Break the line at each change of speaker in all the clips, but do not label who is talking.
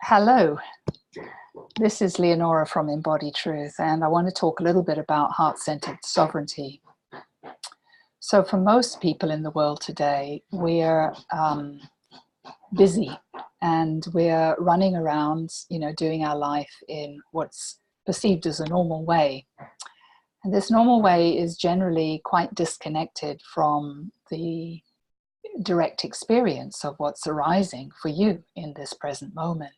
Hello, this is Leonora from Embody Truth, and I want to talk a little bit about heart-centered sovereignty. So for most people in the world today, we're busy and we're running around, doing our life in what's perceived as a normal way. And this normal way is generally quite disconnected from the direct experience of what's arising for you in this present moment.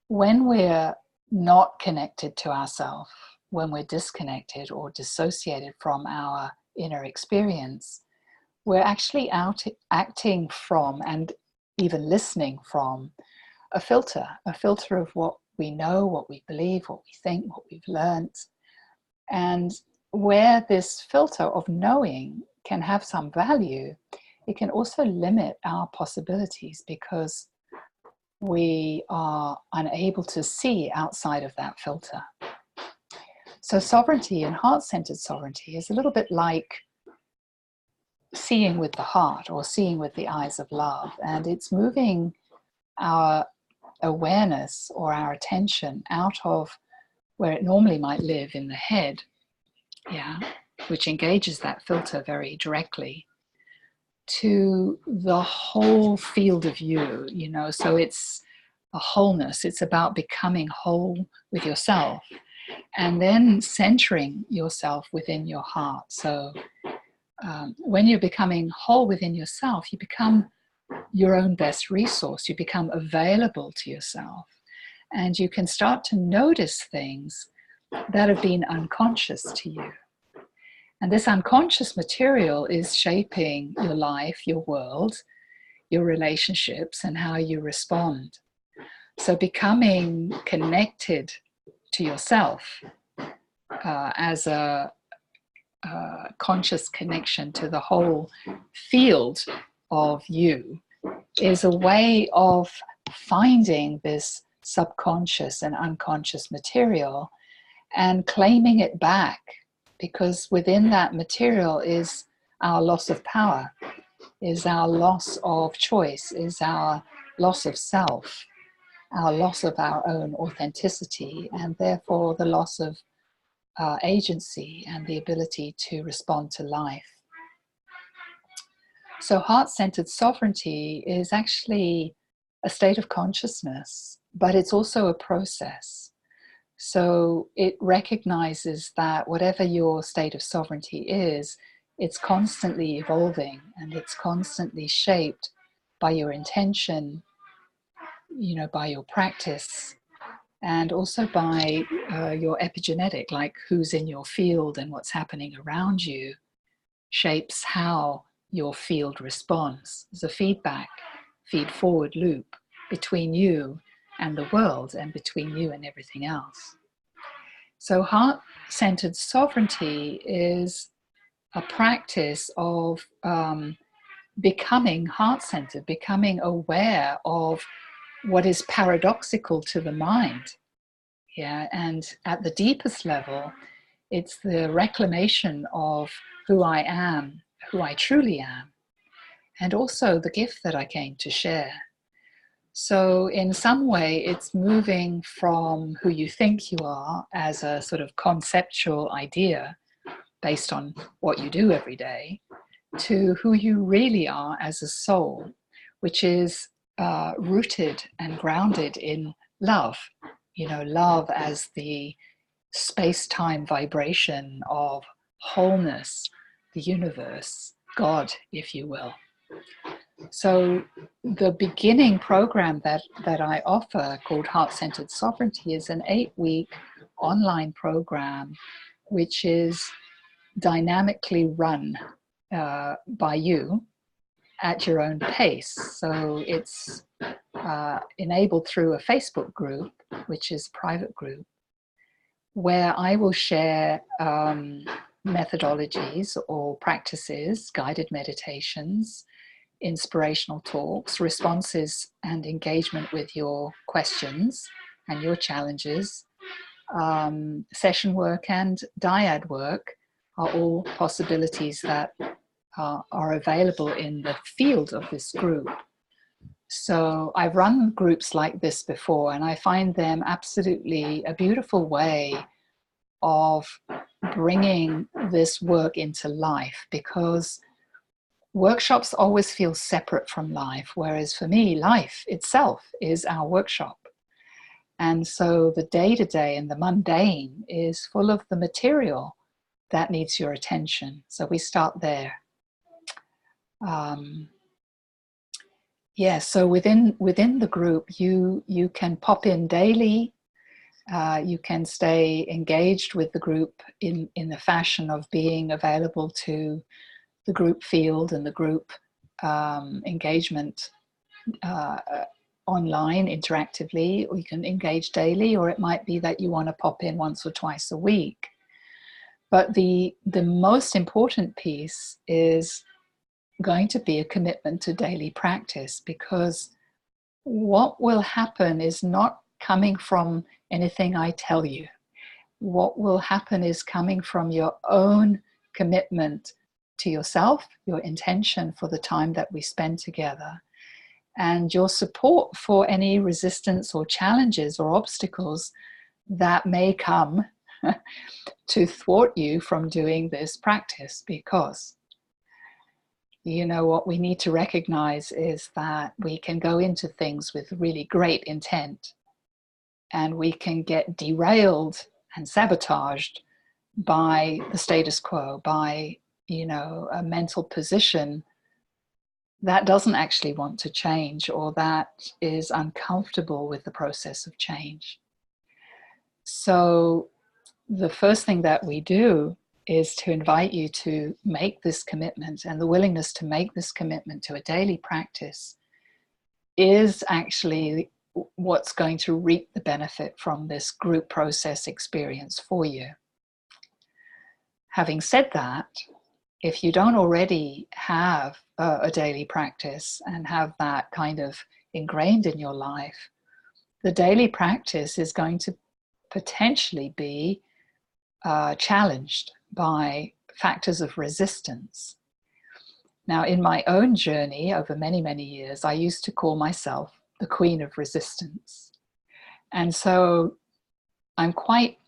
When we're not connected to ourselves, when we're disconnected or dissociated from our inner experience, we're actually acting from and even listening from a filter of what we know, what we believe, what we think, what we've learned. And where this filter of knowing can have some value, it can also limit our possibilities because we are unable to see outside of that filter. So sovereignty and heart-centered sovereignty is a little bit like seeing with the heart or seeing with the eyes of love. And it's moving our awareness or our attention out of where it normally might live in the head, which engages that filter very directly, to the whole field of you, so it's a wholeness. It's about becoming whole with yourself and then centering yourself within your heart. So when you're becoming whole within yourself, you become your own best resource. You become available to yourself and you can start to notice things that have been unconscious to you. And this unconscious material is shaping your life, your world, your relationships, and how you respond. So becoming connected to yourself as a conscious connection to the whole field of you is a way of finding this subconscious and unconscious material and claiming it back. Because within that material is our loss of power, is our loss of choice, is our loss of self, our loss of our own authenticity, and therefore the loss of agency and the ability to respond to life. So heart-centered sovereignty is actually a state of consciousness, but it's also a process. So it recognizes that whatever your state of sovereignty is, it's constantly evolving and it's constantly shaped by your intention, by your practice, and also by your epigenetic, like who's in your field and what's happening around you shapes how your field responds. There's a feed-forward loop between you and the world and between you and everything else. So heart-centered sovereignty is a practice of becoming heart-centered, becoming aware of what is paradoxical to the mind. And at the deepest level, it's the reclamation of who I am, who I truly am, and also the gift that I came to share. So in some way, it's moving from who you think you are as a sort of conceptual idea based on what you do every day to who you really are as a soul, which is rooted and grounded in love. Love as the space-time vibration of wholeness, the universe, God, if you will. So the beginning program that I offer, called Heart-Centered Sovereignty, is an 8-week online program which is dynamically run by you at your own pace. So it's enabled through a Facebook group, which is a private group, where I will share methodologies or practices, guided meditations, inspirational talks, responses and engagement with your questions and your challenges. Session work and dyad work are all possibilities that are available in the field of this group. So I've run groups like this before, and I find them absolutely a beautiful way of bringing this work into life, because workshops always feel separate from life, whereas for me, life itself is our workshop. And so the day-to-day and the mundane is full of the material that needs your attention. So we start there. Yeah, so within the group, you can pop in daily. You can stay engaged with the group in the fashion of being available to the group field and the group engagement online interactively, or you can engage daily, or it might be that you want to pop in once or twice a week. But the most important piece is going to be a commitment to daily practice, because what will happen is not coming from anything I tell you. What will happen is coming from your own commitment to yourself, your intention for the time that we spend together, and your support for any resistance or challenges or obstacles that may come to thwart you from doing this practice. Because you know what we need to recognize is that we can go into things with really great intent, and we can get derailed and sabotaged by the status quo, by, you know, a mental position that doesn't actually want to change, or that is uncomfortable with the process of change. So the first thing that we do is to invite you to make this commitment, and the willingness to make this commitment to a daily practice is actually what's going to reap the benefit from this group process experience for you. Having said that, if you don't already have a daily practice and have that kind of ingrained in your life, the daily practice is going to potentially be challenged by factors of resistance. Now, in my own journey over many, many years, I used to call myself the queen of resistance. And so I'm quite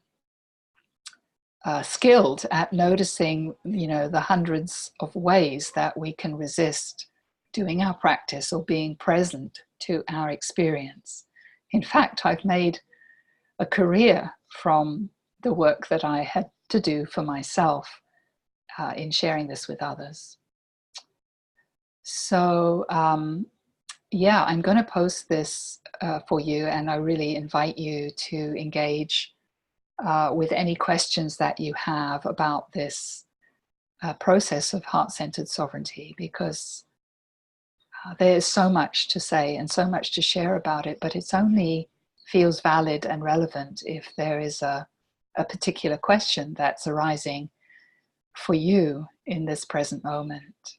skilled at noticing, you know, the hundreds of ways that we can resist doing our practice or being present to our experience. In fact, I've made a career from the work that I had to do for myself in sharing this with others. So yeah, I'm going to post this for you, and I really invite you to engage with any questions that you have about this process of heart-centered sovereignty, because there is so much to say and so much to share about it, but it's only feels valid and relevant if there is a particular question that's arising for you in this present moment.